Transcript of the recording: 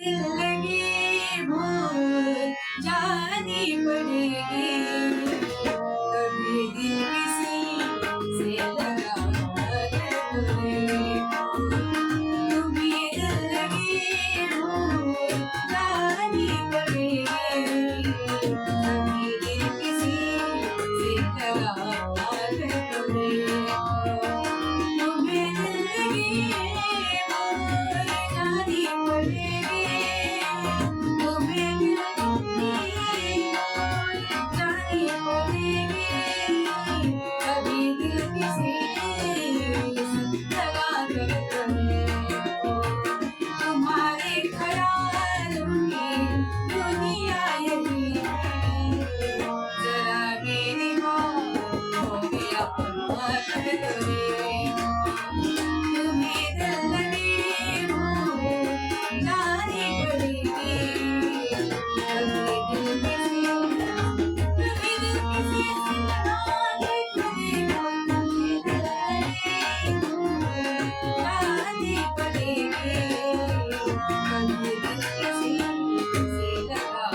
दिल लगी भूल जानी पड़ेगी, कभी दिल किसी से लगा है तुम्हें दिल लगी भूल जानी पड़ेगी, कभी दिल किसी से लगा है तुम्हें दिल लगी भूल जानी पड़ेगी, तुम्हें दिल लगी भूल जानी पड़ेगी, कभी दिल किसी से लगा कर तुम्हारे ख्यालों की दुनिया यही है, जरा मेरी मौत हो गया तुम्हें दिल लगी भूल जानी पड़ेगी, कभी दिल किसी से लगाने पड़ेगा, तुम्हें दिल लगी भूल जानी पड़ेगी, कभी दिल किसी से लगा